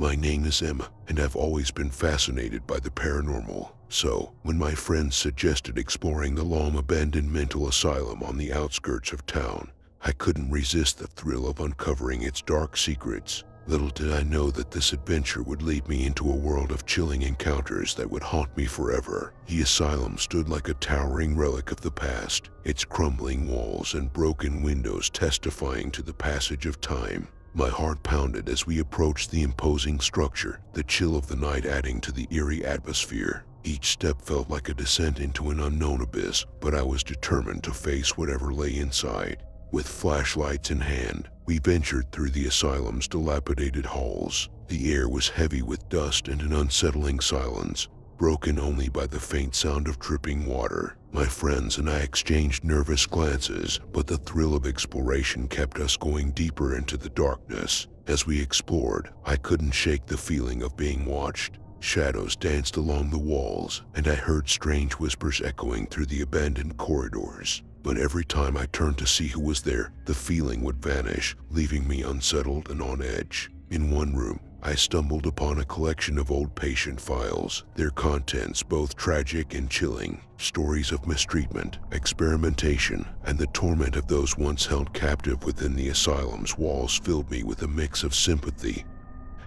My name is Emma, and I've always been fascinated by the paranormal. So, when my friends suggested exploring the long-abandoned mental asylum on the outskirts of town, I couldn't resist the thrill of uncovering its dark secrets. Little did I know that this adventure would lead me into a world of chilling encounters that would haunt me forever. The asylum stood like a towering relic of the past, its crumbling walls and broken windows testifying to the passage of time. My heart pounded as we approached the imposing structure, the chill of the night adding to the eerie atmosphere. Each step felt like a descent into an unknown abyss, but I was determined to face whatever lay inside. With flashlights in hand, we ventured through the asylum's dilapidated halls. The air was heavy with dust and an unsettling silence, broken only by the faint sound of dripping water. My friends and I exchanged nervous glances, but the thrill of exploration kept us going deeper into the darkness. As we explored, I couldn't shake the feeling of being watched. Shadows danced along the walls, and I heard strange whispers echoing through the abandoned corridors. But every time I turned to see who was there, the feeling would vanish, leaving me unsettled and on edge. In one room, I stumbled upon a collection of old patient files, their contents both tragic and chilling. Stories of mistreatment, experimentation, and the torment of those once held captive within the asylum's walls filled me with a mix of sympathy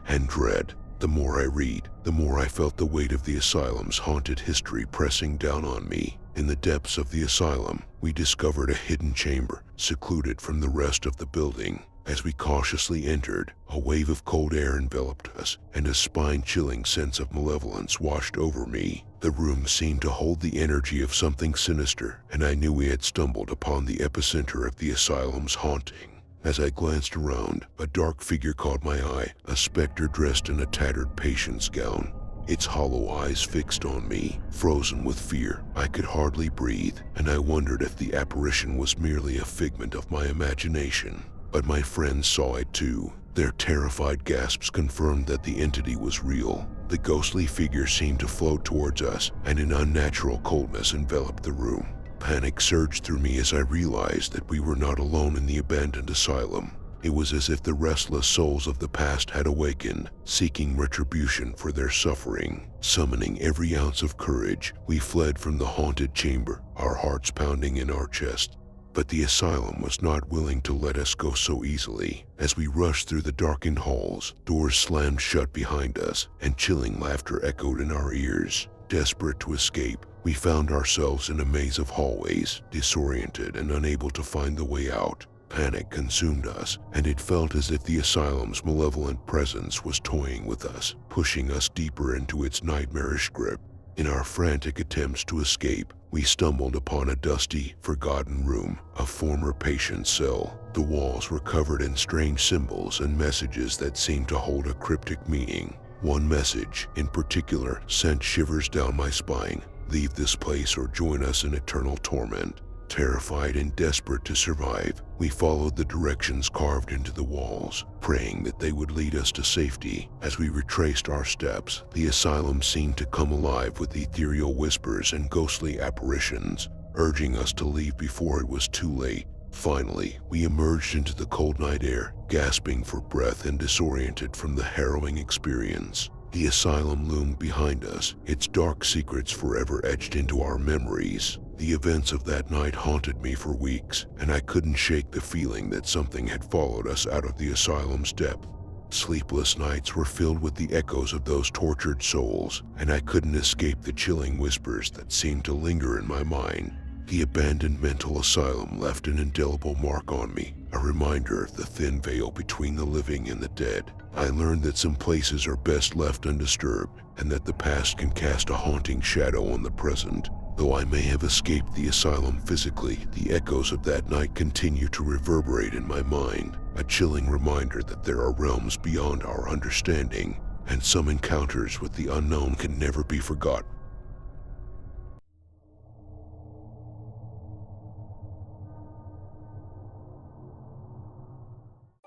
and dread. The more I read, the more I felt the weight of the asylum's haunted history pressing down on me. In the depths of the asylum, we discovered a hidden chamber, secluded from the rest of the building. As we cautiously entered, a wave of cold air enveloped us, and a spine-chilling sense of malevolence washed over me. The room seemed to hold the energy of something sinister, and I knew we had stumbled upon the epicenter of the asylum's haunting. As I glanced around, a dark figure caught my eye, a specter dressed in a tattered patient's gown. Its hollow eyes fixed on me, frozen with fear. I could hardly breathe, and I wondered if the apparition was merely a figment of my imagination. But my friends saw it too. Their terrified gasps confirmed that the entity was real. The ghostly figure seemed to float towards us, and an unnatural coldness enveloped the room. Panic surged through me as I realized that we were not alone in the abandoned asylum. It was as if the restless souls of the past had awakened, seeking retribution for their suffering. Summoning every ounce of courage, we fled from the haunted chamber, our hearts pounding in our chest. But the asylum was not willing to let us go so easily. As we rushed through the darkened halls, doors slammed shut behind us, and chilling laughter echoed in our ears. Desperate to escape, we found ourselves in a maze of hallways, disoriented and unable to find the way out. Panic consumed us, and it felt as if the asylum's malevolent presence was toying with us, pushing us deeper into its nightmarish grip. In our frantic attempts to escape, we stumbled upon a dusty, forgotten room, a former patient's cell. The walls were covered in strange symbols and messages that seemed to hold a cryptic meaning. One message, in particular, sent shivers down my spine. Leave this place or join us in eternal torment. Terrified and desperate to survive, we followed the directions carved into the walls, praying that they would lead us to safety. As we retraced our steps, the asylum seemed to come alive with ethereal whispers and ghostly apparitions, urging us to leave before it was too late. Finally, we emerged into the cold night air, gasping for breath and disoriented from the harrowing experience. The asylum loomed behind us, its dark secrets forever etched into our memories. The events of that night haunted me for weeks, and I couldn't shake the feeling that something had followed us out of the asylum's depth. Sleepless nights were filled with the echoes of those tortured souls, and I couldn't escape the chilling whispers that seemed to linger in my mind. The abandoned mental asylum left an indelible mark on me, a reminder of the thin veil between the living and the dead. I learned that some places are best left undisturbed, and that the past can cast a haunting shadow on the present. Though I may have escaped the asylum physically, the echoes of that night continue to reverberate in my mind, a chilling reminder that there are realms beyond our understanding, and some encounters with the unknown can never be forgotten.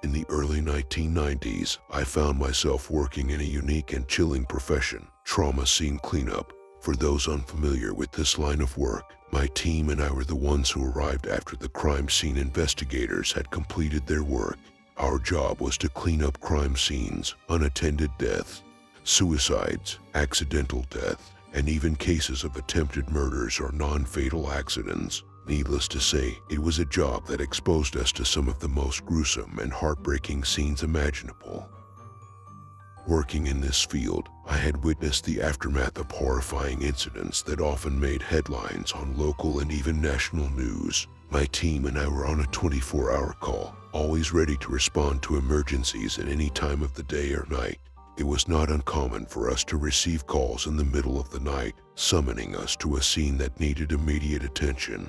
In the early 1990s, I found myself working in a unique and chilling profession, trauma scene cleanup. For those unfamiliar with this line of work, my team and I were the ones who arrived after the crime scene investigators had completed their work. Our job was to clean up crime scenes, unattended deaths, suicides, accidental death, and even cases of attempted murders or non-fatal accidents. Needless to say, it was a job that exposed us to some of the most gruesome and heartbreaking scenes imaginable. Working in this field, I had witnessed the aftermath of horrifying incidents that often made headlines on local and even national news. My team and I were on a 24-hour call, always ready to respond to emergencies at any time of the day or night. It was not uncommon for us to receive calls in the middle of the night, summoning us to a scene that needed immediate attention.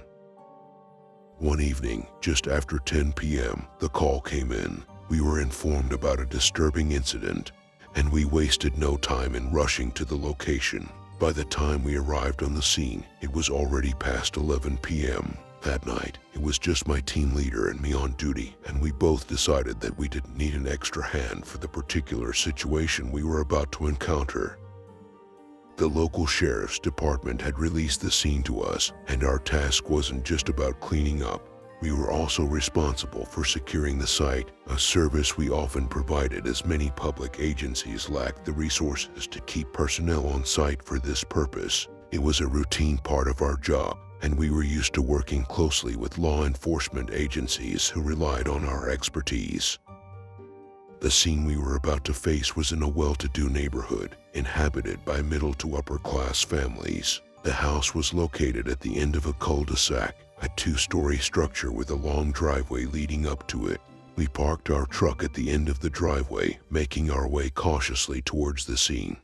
One evening, just after 10 p.m., the call came in. We were informed about a disturbing incident, and we wasted no time in rushing to the location. By the time we arrived on the scene, it was already past 11 p.m. That night, it was just my team leader and me on duty, and we both decided that we didn't need an extra hand for the particular situation we were about to encounter. The local sheriff's department had released the scene to us, and our task wasn't just about cleaning up. We were also responsible for securing the site, a service we often provided as many public agencies lacked the resources to keep personnel on site for this purpose. It was a routine part of our job, and we were used to working closely with law enforcement agencies who relied on our expertise. The scene we were about to face was in a well-to-do neighborhood, inhabited by middle to upper-class families. The house was located at the end of a cul-de-sac, a two-story structure with a long driveway leading up to it. We parked our truck at the end of the driveway, making our way cautiously towards the scene.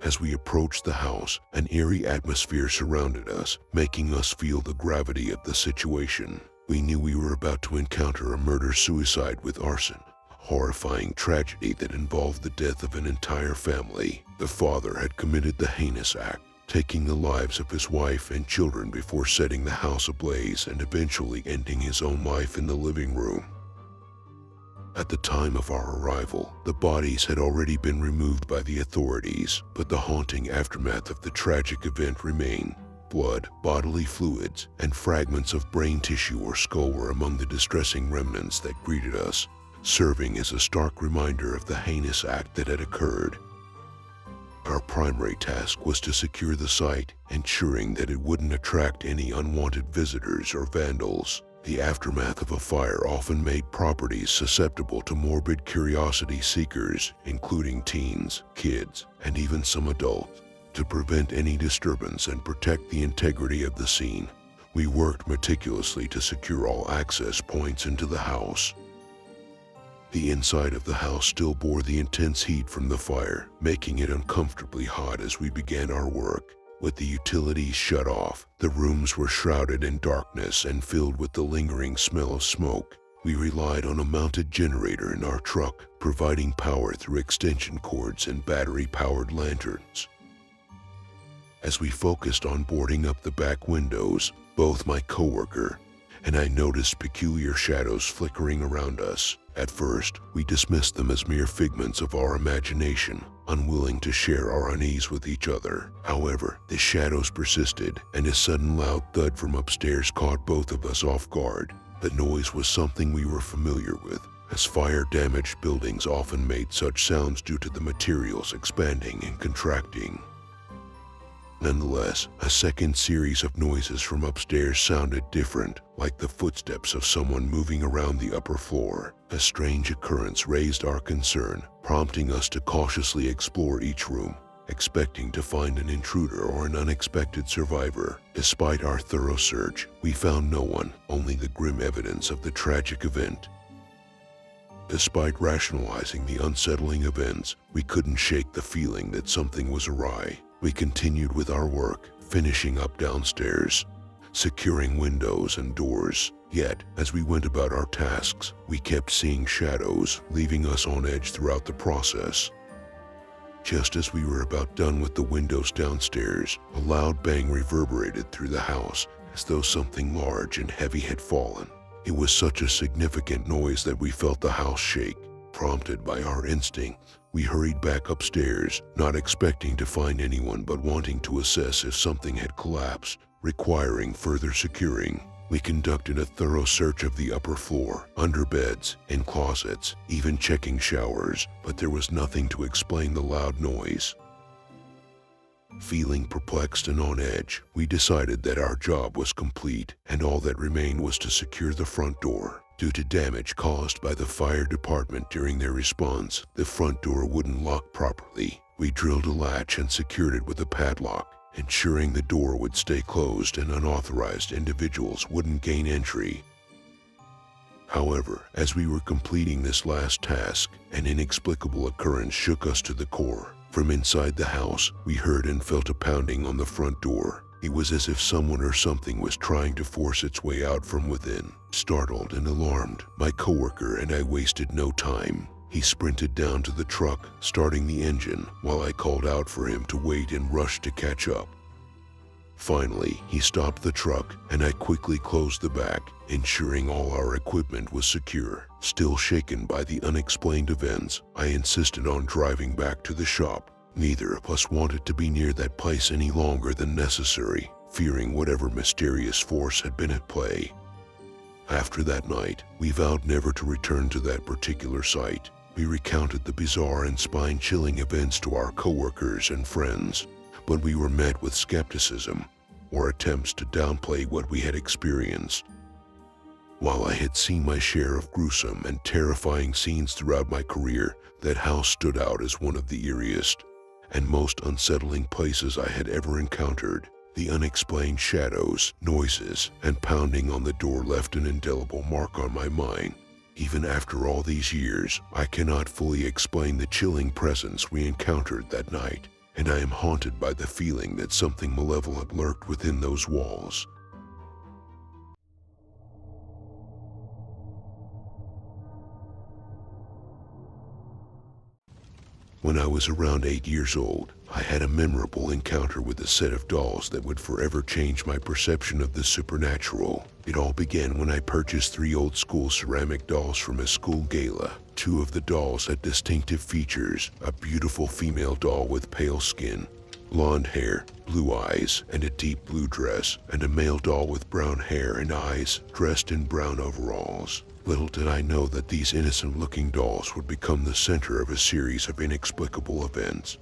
As we approached the house, an eerie atmosphere surrounded us, making us feel the gravity of the situation. We knew we were about to encounter a murder-suicide with arson, a horrifying tragedy that involved the death of an entire family. The father had committed the heinous act, taking the lives of his wife and children before setting the house ablaze and eventually ending his own life in the living room. At the time of our arrival, the bodies had already been removed by the authorities, but the haunting aftermath of the tragic event remained. Blood, bodily fluids, and fragments of brain tissue or skull were among the distressing remnants that greeted us, serving as a stark reminder of the heinous act that had occurred. Our primary task was to secure the site, ensuring that it wouldn't attract any unwanted visitors or vandals. The aftermath of a fire often made properties susceptible to morbid curiosity seekers, including teens, kids, and even some adults. To prevent any disturbance and protect the integrity of the scene, we worked meticulously to secure all access points into the house. The inside of the house still bore the intense heat from the fire, making it uncomfortably hot as we began our work. With the utilities shut off, the rooms were shrouded in darkness and filled with the lingering smell of smoke. We relied on a mounted generator in our truck, providing power through extension cords and battery-powered lanterns. As we focused on boarding up the back windows, both my coworker and I noticed peculiar shadows flickering around us. At first, we dismissed them as mere figments of our imagination, unwilling to share our unease with each other. However, the shadows persisted, and a sudden loud thud from upstairs caught both of us off guard. The noise was something we were familiar with, as fire-damaged buildings often made such sounds due to the materials expanding and contracting. Nonetheless, a second series of noises from upstairs sounded different, like the footsteps of someone moving around the upper floor. A strange occurrence raised our concern, prompting us to cautiously explore each room, expecting to find an intruder or an unexpected survivor. Despite our thorough search, we found no one, only the grim evidence of the tragic event. Despite rationalizing the unsettling events, we couldn't shake the feeling that something was awry. We continued with our work, finishing up downstairs, securing windows and doors. Yet, as we went about our tasks, we kept seeing shadows, leaving us on edge throughout the process. Just as we were about done with the windows downstairs, a loud bang reverberated through the house, as though something large and heavy had fallen. It was such a significant noise that we felt the house shake. Prompted by our instinct, we hurried back upstairs, not expecting to find anyone but wanting to assess if something had collapsed, requiring further securing. We conducted a thorough search of the upper floor, under beds, in closets, even checking showers, but there was nothing to explain the loud noise. Feeling perplexed and on edge, we decided that our job was complete and all that remained was to secure the front door. Due to damage caused by the fire department during their response, the front door wouldn't lock properly. We drilled a latch and secured it with a padlock, ensuring the door would stay closed and unauthorized individuals wouldn't gain entry. However, as we were completing this last task, an inexplicable occurrence shook us to the core. From inside the house, we heard and felt a pounding on the front door. It was as if someone or something was trying to force its way out from within. Startled and alarmed, my coworker and I wasted no time. He sprinted down to the truck, starting the engine, while I called out for him to wait and rushed to catch up. Finally, he stopped the truck, and I quickly closed the back, ensuring all our equipment was secure. Still shaken by the unexplained events, I insisted on driving back to the shop. Neither of us wanted to be near that place any longer than necessary, fearing whatever mysterious force had been at play. After that night, we vowed never to return to that particular site. We recounted the bizarre and spine-chilling events to our coworkers and friends, but we were met with skepticism or attempts to downplay what we had experienced. While I had seen my share of gruesome and terrifying scenes throughout my career, that house stood out as one of the eeriest and most unsettling places I had ever encountered. The unexplained shadows, noises, and pounding on the door left an indelible mark on my mind. Even after all these years, I cannot fully explain the chilling presence we encountered that night, and I am haunted by the feeling that something malevolent lurked within those walls. When I was around 8 years old, I had a memorable encounter with a set of dolls that would forever change my perception of the supernatural. It all began when I purchased 3 old-school ceramic dolls from a school gala. 2 of the dolls had distinctive features: a beautiful female doll with pale skin, blonde hair, blue eyes, and a deep blue dress, and a male doll with brown hair and eyes, dressed in brown overalls. Little did I know that these innocent-looking dolls would become the center of a series of inexplicable events.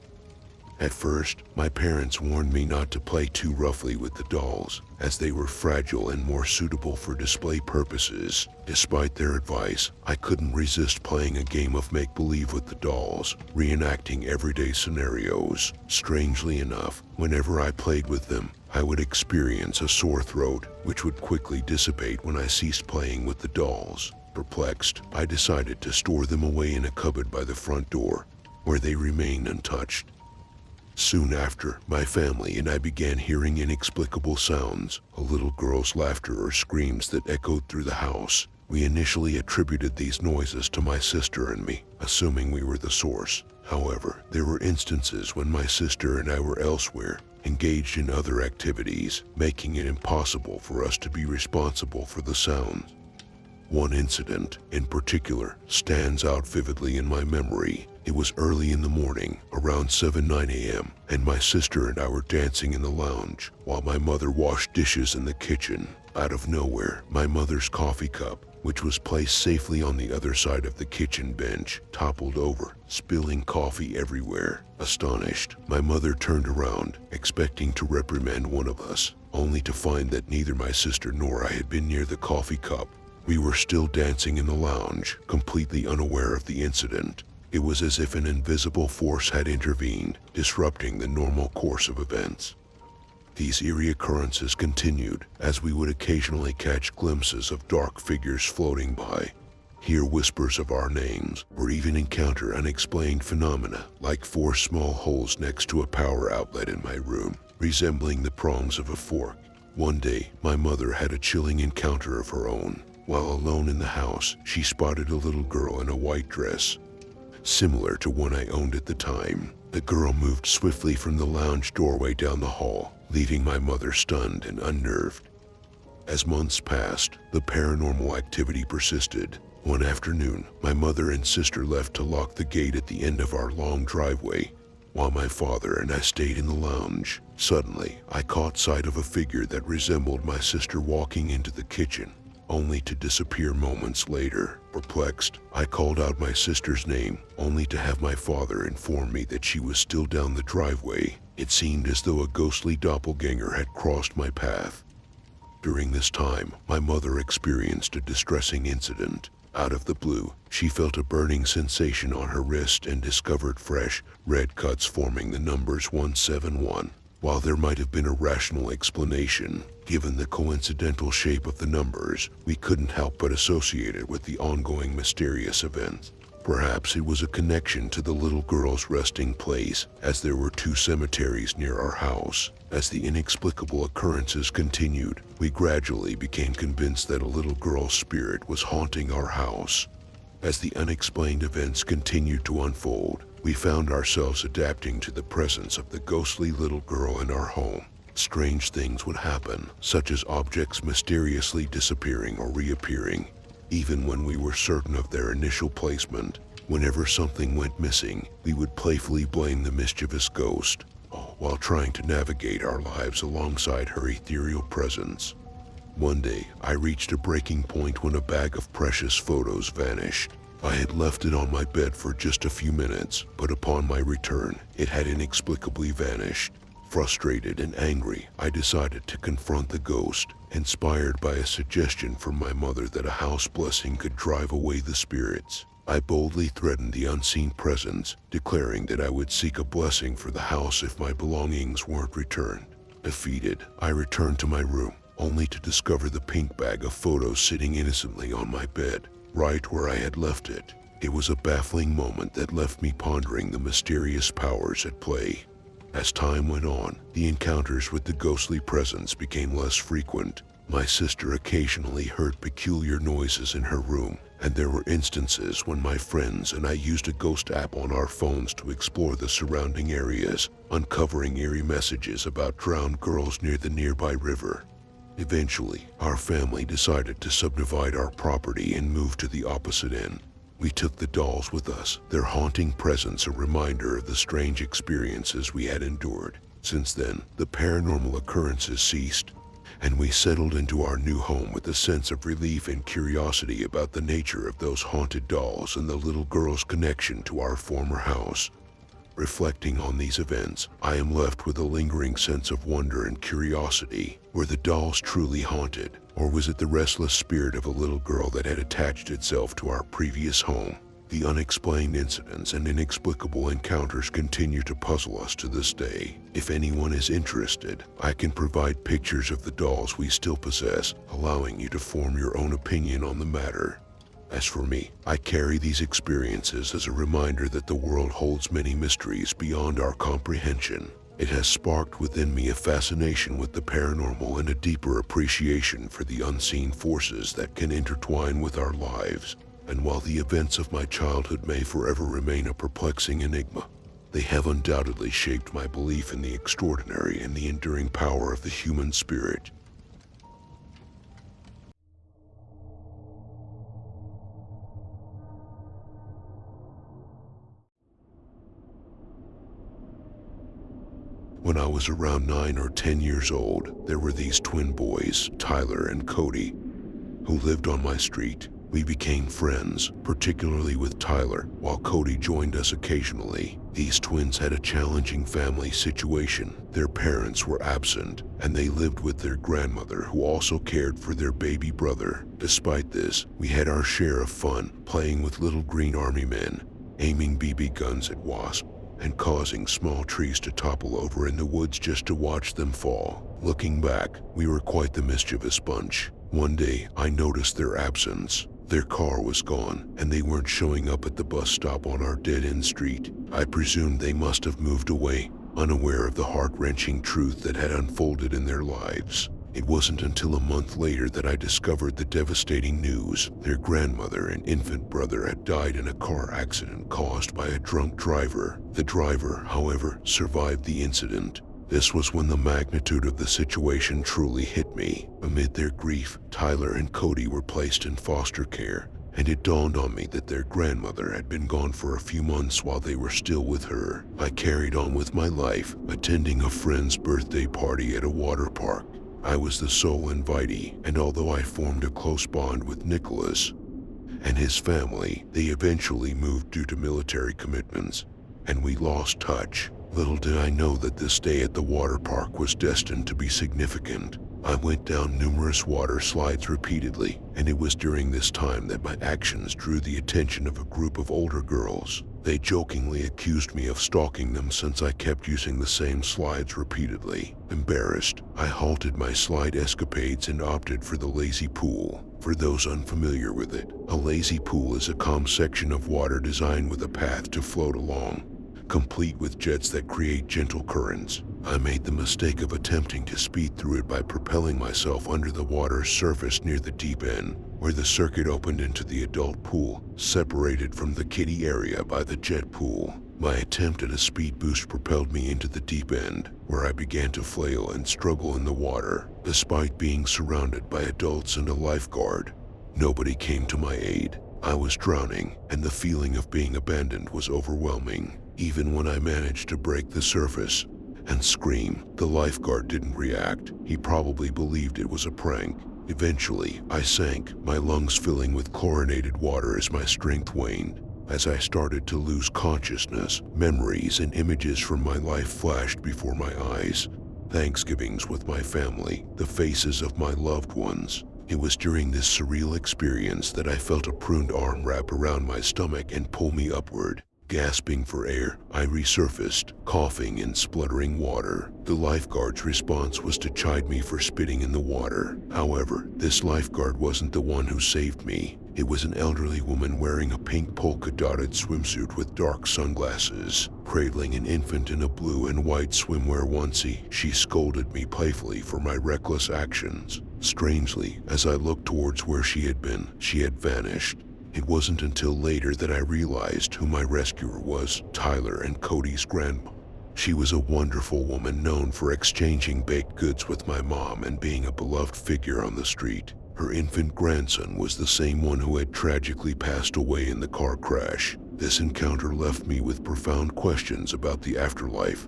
At first, my parents warned me not to play too roughly with the dolls, as they were fragile and more suitable for display purposes. Despite their advice, I couldn't resist playing a game of make-believe with the dolls, reenacting everyday scenarios. Strangely enough, whenever I played with them, I would experience a sore throat, which would quickly dissipate when I ceased playing with the dolls. Perplexed, I decided to store them away in a cupboard by the front door, where they remained untouched. Soon after, my family and I began hearing inexplicable sounds, a little girl's laughter or screams that echoed through the house. We initially attributed these noises to my sister and me, assuming we were the source. However, there were instances when my sister and I were elsewhere, engaged in other activities, making it impossible for us to be responsible for the sounds. One incident, in particular, stands out vividly in my memory. It was early in the morning, around 7-9 a.m., and my sister and I were dancing in the lounge, while my mother washed dishes in the kitchen. Out of nowhere, my mother's coffee cup, which was placed safely on the other side of the kitchen bench, toppled over, spilling coffee everywhere. Astonished, my mother turned around, expecting to reprimand one of us, only to find that neither my sister nor I had been near the coffee cup. We were still dancing in the lounge, completely unaware of the incident. It was as if an invisible force had intervened, disrupting the normal course of events. These eerie occurrences continued, as we would occasionally catch glimpses of dark figures floating by, hear whispers of our names, or even encounter unexplained phenomena like 4 small holes next to a power outlet in my room, resembling the prongs of a fork. One day, my mother had a chilling encounter of her own. While alone in the house, she spotted a little girl in a white dress, similar to one I owned at the time. The girl moved swiftly from the lounge doorway down the hall, leaving my mother stunned and unnerved. As months passed, the paranormal activity persisted. One afternoon, my mother and sister left to lock the gate at the end of our long driveway. while my father and I stayed in the lounge. Suddenly, I caught sight of a figure that resembled my sister walking into the kitchen, only to disappear moments later. Perplexed, I called out my sister's name, only to have my father inform me that she was still down the driveway. It seemed as though a ghostly doppelganger had crossed my path. During this time, my mother experienced a distressing incident. Out of the blue, she felt a burning sensation on her wrist and discovered fresh, red cuts forming the numbers 171. While there might have been a rational explanation, given the coincidental shape of the numbers, we couldn't help but associate it with the ongoing mysterious event. Perhaps it was a connection to the little girl's resting place, as there were 2 cemeteries near our house. As the inexplicable occurrences continued, we gradually became convinced that a little girl's spirit was haunting our house. As the unexplained events continued to unfold, we found ourselves adapting to the presence of the ghostly little girl in our home. Strange things would happen, such as objects mysteriously disappearing or reappearing, even when we were certain of their initial placement. Whenever something went missing, we would playfully blame the mischievous ghost, while trying to navigate our lives alongside her ethereal presence. One day, I reached a breaking point when a bag of precious photos vanished. I had left it on my bed for just a few minutes, but upon my return, it had inexplicably vanished. Frustrated and angry, I decided to confront the ghost, inspired by a suggestion from my mother that a house blessing could drive away the spirits. I boldly threatened the unseen presence, declaring that I would seek a blessing for the house if my belongings weren't returned. Defeated, I returned to my room, only to discover the pink bag of photos sitting innocently on my bed, right where I had left it. It was a baffling moment that left me pondering the mysterious powers at play. As time went on, the encounters with the ghostly presence became less frequent. My sister occasionally heard peculiar noises in her room, and there were instances when my friends and I used a ghost app on our phones to explore the surrounding areas, uncovering eerie messages about drowned girls near the nearby river. Eventually, our family decided to subdivide our property and move to the opposite end. We took the dolls with us, their haunting presence a reminder of the strange experiences we had endured. Since then, the paranormal occurrences ceased, and we settled into our new home with a sense of relief and curiosity about the nature of those haunted dolls and the little girl's connection to our former house. Reflecting on these events, I am left with a lingering sense of wonder and curiosity. Were the dolls truly haunted, or was it the restless spirit of a little girl that had attached itself to our previous home? The unexplained incidents and inexplicable encounters continue to puzzle us to this day. If anyone is interested, I can provide pictures of the dolls we still possess, allowing you to form your own opinion on the matter. As for me, I carry these experiences as a reminder that the world holds many mysteries beyond our comprehension. It has sparked within me a fascination with the paranormal and a deeper appreciation for the unseen forces that can intertwine with our lives. And while the events of my childhood may forever remain a perplexing enigma, they have undoubtedly shaped my belief in the extraordinary and the enduring power of the human spirit. When I was around 9 or 10 years old, there were these twin boys, Tyler and Cody, who lived on my street. We became friends, particularly with Tyler, while Cody joined us occasionally. These twins had a challenging family situation. Their parents were absent, and they lived with their grandmother, who also cared for their baby brother. Despite this, we had our share of fun, playing with little green army men, aiming BB guns at wasps, and causing small trees to topple over in the woods just to watch them fall. Looking back, we were quite the mischievous bunch. One day, I noticed their absence. Their car was gone, and they weren't showing up at the bus stop on our dead-end street. I presumed they must have moved away, unaware of the heart-wrenching truth that had unfolded in their lives. It wasn't until a month later that I discovered the devastating news. Their grandmother and infant brother had died in a car accident caused by a drunk driver. The driver, however, survived the incident. This was when the magnitude of the situation truly hit me. Amid their grief, Tyler and Cody were placed in foster care, and it dawned on me that their grandmother had been gone for a few months while they were still with her. I carried on with my life, attending a friend's birthday party at a water park. I was the sole invitee, and although I formed a close bond with Nicholas and his family, they eventually moved due to military commitments, and we lost touch. Little did I know that this day at the water park was destined to be significant. I went down numerous water slides repeatedly, and it was during this time that my actions drew the attention of a group of older girls. They jokingly accused me of stalking them since I kept using the same slides repeatedly. Embarrassed, I halted my slide escapades and opted for the lazy pool. For those unfamiliar with it, a lazy pool is a calm section of water designed with a path to float along, complete with jets that create gentle currents. I made the mistake of attempting to speed through it by propelling myself under the water's surface near the deep end, where the circuit opened into the adult pool, separated from the kiddie area by the jet pool. My attempt at a speed boost propelled me into the deep end, where I began to flail and struggle in the water. Despite being surrounded by adults and a lifeguard, nobody came to my aid. I was drowning, and the feeling of being abandoned was overwhelming. Even when I managed to break the surface and scream, the lifeguard didn't react. He probably believed it was a prank. Eventually, I sank, my lungs filling with chlorinated water as my strength waned. As I started to lose consciousness, memories and images from my life flashed before my eyes. Thanksgivings with my family, the faces of my loved ones. It was during this surreal experience that I felt a pruned arm wrap around my stomach and pull me upward. Gasping for air, I resurfaced, coughing and spluttering water. The lifeguard's response was to chide me for spitting in the water. However, this lifeguard wasn't the one who saved me. It was an elderly woman wearing a pink polka-dotted swimsuit with dark sunglasses, cradling an infant in a blue and white swimwear onesie. She scolded me playfully for my reckless actions. Strangely, as I looked towards where she had been, she had vanished. It wasn't until later that I realized who my rescuer was: Tyler and Cody's grandma. She was a wonderful woman known for exchanging baked goods with my mom and being a beloved figure on the street. Her infant grandson was the same one who had tragically passed away in the car crash. This encounter left me with profound questions about the afterlife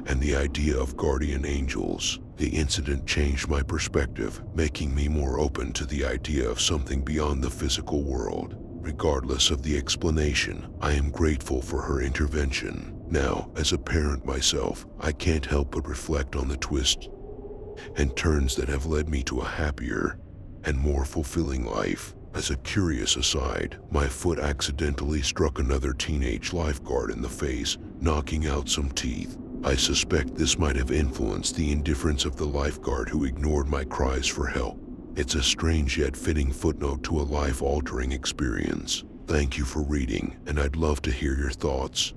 and the idea of guardian angels. The incident changed my perspective, making me more open to the idea of something beyond the physical world. Regardless of the explanation, I am grateful for her intervention. Now, as a parent myself, I can't help but reflect on the twists and turns that have led me to a happier and more fulfilling life. As a curious aside, my foot accidentally struck another teenage lifeguard in the face, knocking out some teeth. I suspect this might have influenced the indifference of the lifeguard who ignored my cries for help. It's a strange yet fitting footnote to a life-altering experience. Thank you for reading, and I'd love to hear your thoughts.